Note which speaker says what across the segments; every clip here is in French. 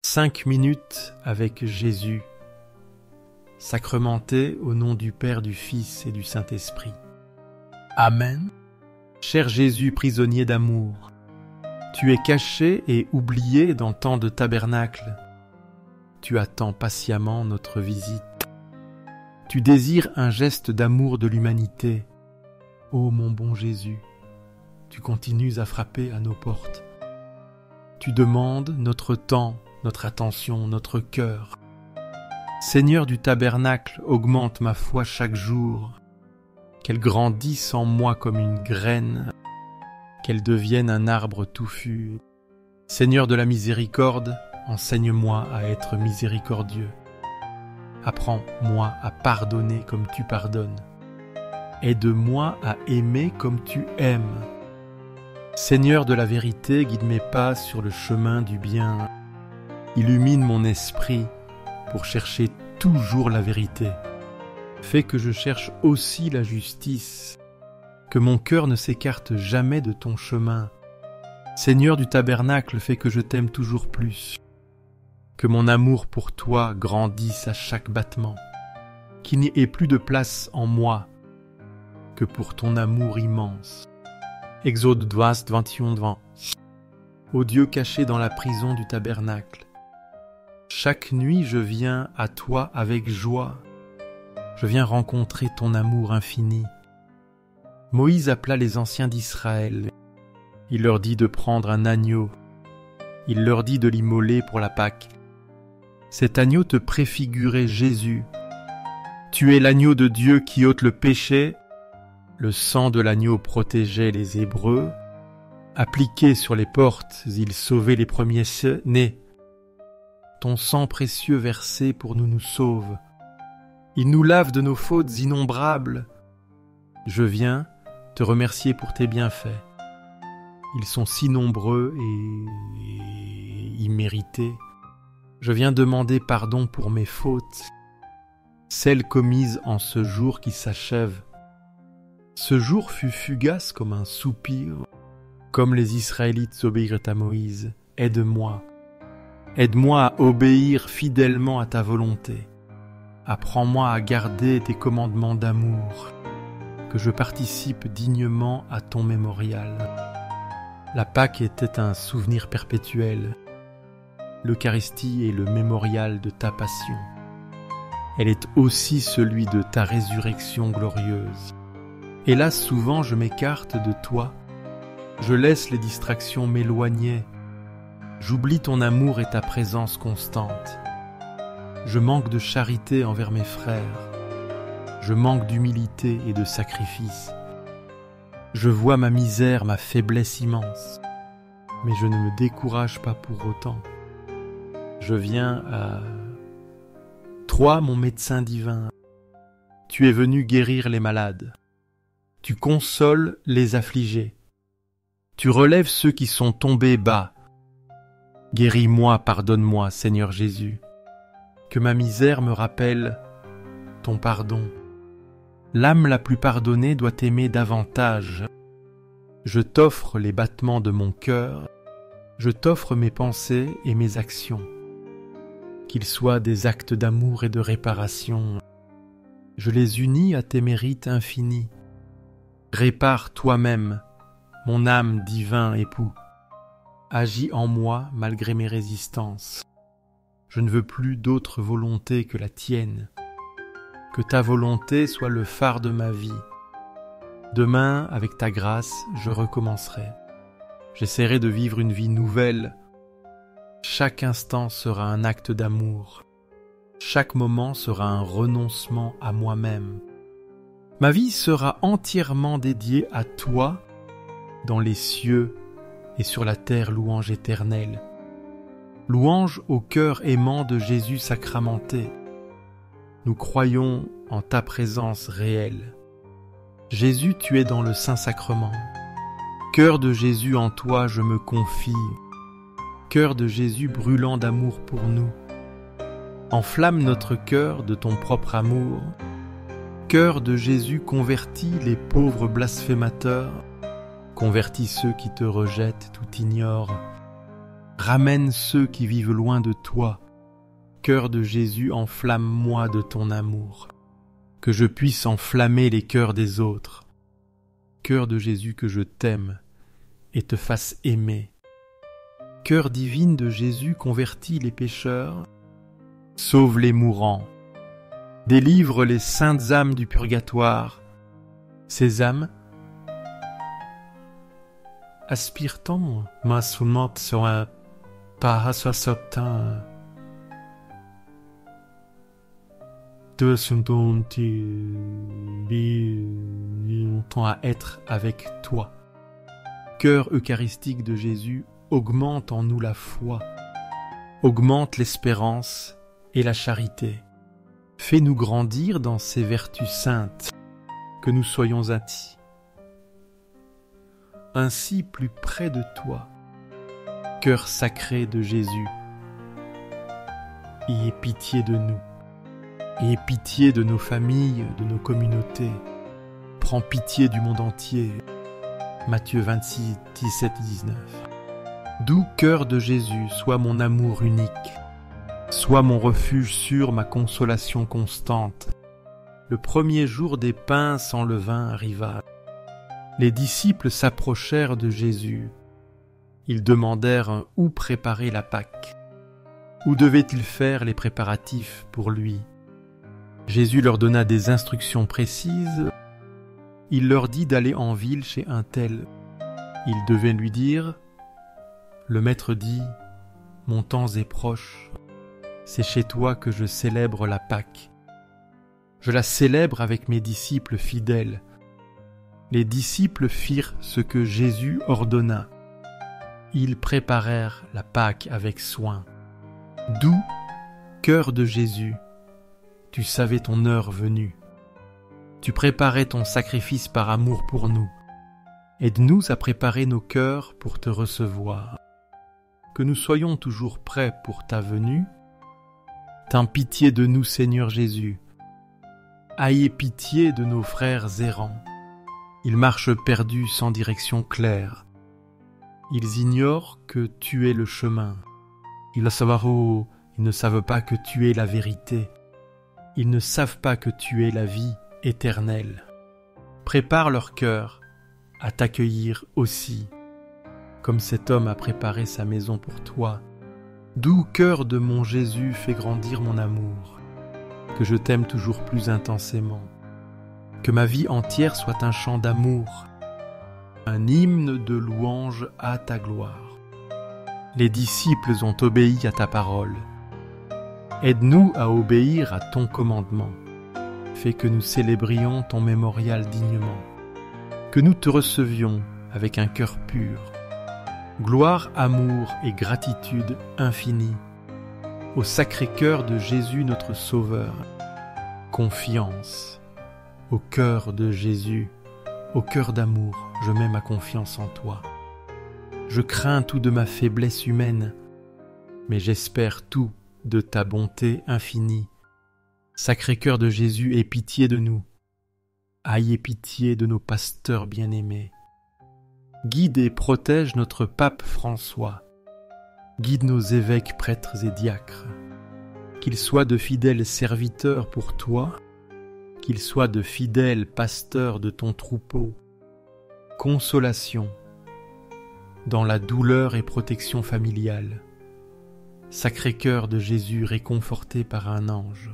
Speaker 1: 5 minutes avec Jésus, sacramenté au nom du Père, du Fils et du Saint-Esprit. Amen. Cher Jésus, prisonnier d'amour, tu es caché et oublié dans tant de tabernacles. Tu attends patiemment notre visite. Tu désires un geste d'amour de l'humanité. Ô mon bon Jésus, tu continues à frapper à nos portes. Tu demandes notre temps, notre attention, notre cœur. Seigneur du tabernacle, augmente ma foi chaque jour, qu'elle grandisse en moi comme une graine, qu'elle devienne un arbre touffu. Seigneur de la miséricorde, enseigne-moi à être miséricordieux. Apprends-moi à pardonner comme tu pardonnes. Aide-moi à aimer comme tu aimes. Seigneur de la vérité, guide mes pas sur le chemin du bien. Illumine mon esprit pour chercher toujours la vérité. Fais que je cherche aussi la justice, que mon cœur ne s'écarte jamais de ton chemin. Seigneur du tabernacle, fais que je t'aime toujours plus, que mon amour pour toi grandisse à chaque battement, qu'il n'y ait plus de place en moi que pour ton amour immense. Exode 21:20. Ô Dieu caché dans la prison du tabernacle, chaque nuit je viens à toi avec joie, je viens rencontrer ton amour infini. Moïse appela les anciens d'Israël, il leur dit de prendre un agneau, il leur dit de l'immoler pour la Pâque. Cet agneau te préfigurait Jésus. Tu es l'agneau de Dieu qui ôte le péché. Le sang de l'agneau protégeait les Hébreux. Appliqué sur les portes, il sauvait les premiers-nés. Ton sang précieux versé pour nous sauve. Il nous lave de nos fautes innombrables. Je viens te remercier pour tes bienfaits. Ils sont si nombreux et immérités. Je viens demander pardon pour mes fautes, celles commises en ce jour qui s'achève. Ce jour fut fugace comme un soupir, comme les Israélites obéirent à Moïse. Aide-moi à obéir fidèlement à ta volonté. Apprends-moi à garder tes commandements d'amour, que je participe dignement à ton mémorial. La Pâque était un souvenir perpétuel. L'Eucharistie est le mémorial de ta passion. Elle est aussi celui de ta résurrection glorieuse. Hélas, souvent je m'écarte de toi. Je laisse les distractions m'éloigner. J'oublie ton amour et ta présence constante. Je manque de charité envers mes frères. Je manque d'humilité et de sacrifice. Je vois ma misère, ma faiblesse immense. Mais je ne me décourage pas pour autant. Je viens à toi, mon médecin divin. Tu es venu guérir les malades. Tu consoles les affligés. Tu relèves ceux qui sont tombés bas. Guéris-moi, pardonne-moi, Seigneur Jésus. Que ma misère me rappelle ton pardon. L'âme la plus pardonnée doit t'aimer davantage. Je t'offre les battements de mon cœur. Je t'offre mes pensées et mes actions. Qu'ils soient des actes d'amour et de réparation. Je les unis à tes mérites infinis. Répare toi-même, mon âme divin époux. Agis en moi malgré mes résistances. Je ne veux plus d'autre volonté que la tienne. Que ta volonté soit le phare de ma vie. Demain, avec ta grâce, je recommencerai. J'essaierai de vivre une vie nouvelle. Chaque instant sera un acte d'amour. Chaque moment sera un renoncement à moi-même. Ma vie sera entièrement dédiée à toi, dans les cieux et sur la terre, louange éternelle. Louange au cœur aimant de Jésus sacramenté. Nous croyons en ta présence réelle. Jésus, tu es dans le Saint-Sacrement. Cœur de Jésus, en toi je me confie. Cœur de Jésus brûlant d'amour pour nous. Enflamme notre cœur de ton propre amour. Cœur de Jésus, convertis les pauvres blasphémateurs. Convertis ceux qui te rejettent, tout ignorent. Ramène ceux qui vivent loin de toi. Cœur de Jésus, enflamme-moi de ton amour, que je puisse enflammer les cœurs des autres. Cœur de Jésus, que je t'aime et te fasse aimer. Cœur divine de Jésus, convertis les pécheurs, sauve les mourants, délivre les saintes âmes du purgatoire. Ces âmes aspirent-on masumot sur un pahasosotin de suntonti longtemps à être avec toi. Cœur eucharistique de Jésus, augmente en nous la foi, augmente l'espérance et la charité. Fais-nous grandir dans ces vertus saintes, que nous soyons ainsi plus près de toi. Cœur sacré de Jésus, ayez pitié de nous, ayez pitié de nos familles, de nos communautés. Prends pitié du monde entier. Matthieu 26, 17-19. Doux cœur de Jésus, sois mon amour unique, sois mon refuge sûr, ma consolation constante. Le premier jour des pains sans levain arriva. Les disciples s'approchèrent de Jésus. Ils demandèrent où préparer la Pâque. Où devaient-ils faire les préparatifs pour lui? Jésus leur donna des instructions précises. Il leur dit d'aller en ville chez un tel. Ils devaient lui dire: le Maître dit, mon temps est proche, c'est chez toi que je célèbre la Pâque. Je la célèbre avec mes disciples fidèles. Les disciples firent ce que Jésus ordonna. Ils préparèrent la Pâque avec soin. Doux cœur de Jésus, tu savais ton heure venue. Tu préparais ton sacrifice par amour pour nous. Aide-nous à préparer nos cœurs pour te recevoir. Que nous soyons toujours prêts pour ta venue. T'en pitié de nous, Seigneur Jésus. Ayez pitié de nos frères errants. Ils marchent perdus sans direction claire. Ils ignorent que tu es le chemin. Ils ne savent pas que tu es la vérité. Ils ne savent pas que tu es la vie éternelle. Prépare leur cœur à t'accueillir aussi, comme cet homme a préparé sa maison pour toi. Doux cœur de mon Jésus, fais grandir mon amour, que je t'aime toujours plus intensément, que ma vie entière soit un chant d'amour, un hymne de louange à ta gloire. Les disciples ont obéi à ta parole. Aide-nous à obéir à ton commandement. Fais que nous célébrions ton mémorial dignement, que nous te recevions avec un cœur pur. Gloire, amour et gratitude infinie au Sacré-Cœur de Jésus notre Sauveur. Confiance au cœur de Jésus, au cœur d'amour, je mets ma confiance en toi. Je crains tout de ma faiblesse humaine, mais j'espère tout de ta bonté infinie. Sacré-Cœur de Jésus, aie pitié de nous. Ayez pitié de nos pasteurs bien-aimés. Guide et protège notre pape François. Guide nos évêques, prêtres et diacres. Qu'ils soient de fidèles serviteurs pour toi, qu'ils soient de fidèles pasteurs de ton troupeau. Consolation dans la douleur et protection familiale. Sacré-Cœur de Jésus, réconforté par un ange.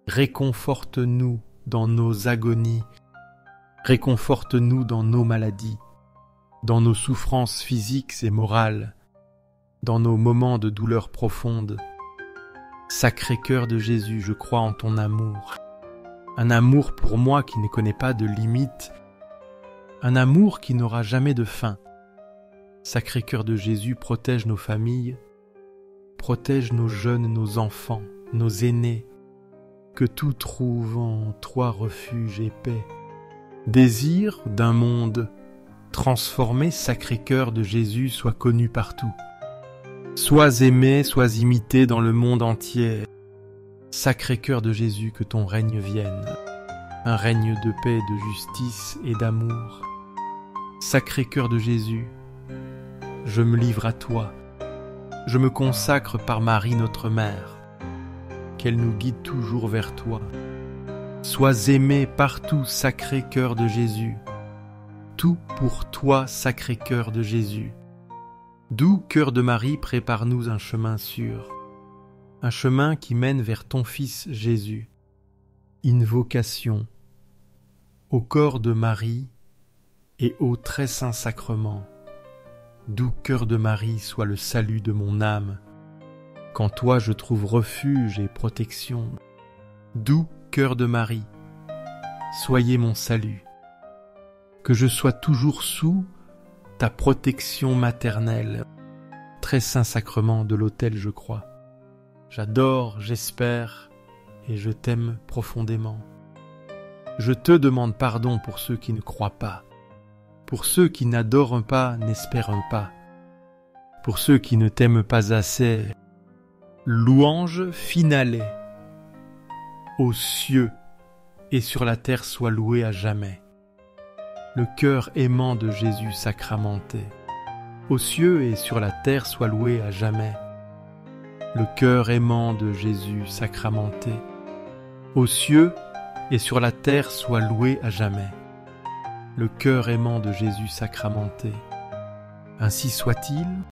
Speaker 1: Réconforte-nous dans nos agonies. Réconforte-nous dans nos maladies, dans nos souffrances physiques et morales, dans nos moments de douleur profonde. Sacré-Cœur de Jésus, je crois en ton amour. Un amour pour moi qui ne connaît pas de limite. Un amour qui n'aura jamais de fin. Sacré-Cœur de Jésus, protège nos familles, protège nos jeunes, nos enfants, nos aînés, que tout trouve en toi refuge et paix. Désir d'un monde transformé, Sacré-Cœur de Jésus, sois connu partout. Sois aimé, sois imité dans le monde entier. Sacré-Cœur de Jésus, que ton règne vienne, un règne de paix, de justice et d'amour. Sacré-Cœur de Jésus, je me livre à toi. je me consacre par Marie notre Mère, qu'elle nous guide toujours vers toi. Sois aimé partout, Sacré Cœur de Jésus. Tout pour toi, Sacré Cœur de Jésus. Doux Cœur de Marie, prépare-nous un chemin sûr, un chemin qui mène vers ton Fils Jésus. Invocation au corps de Marie et au très saint sacrement. Doux Cœur de Marie, sois le salut de mon âme. Qu'en toi je trouve refuge et protection. Doux Cœur de Marie, soyez mon salut. Que je sois toujours sous ta protection maternelle. Très saint sacrement de l'autel, je crois. J'adore, j'espère et je t'aime profondément. Je te demande pardon pour ceux qui ne croient pas, pour ceux qui n'adorent pas, n'espèrent pas, pour ceux qui ne t'aiment pas assez. Louange finale aux cieux et sur la terre soit loué à jamais. Le cœur aimant de Jésus sacramenté, aux cieux et sur la terre soit loué à jamais. Le cœur aimant de Jésus sacramenté, aux cieux et sur la terre soit loué à jamais. Le cœur aimant de Jésus sacramenté. Ainsi soit-il.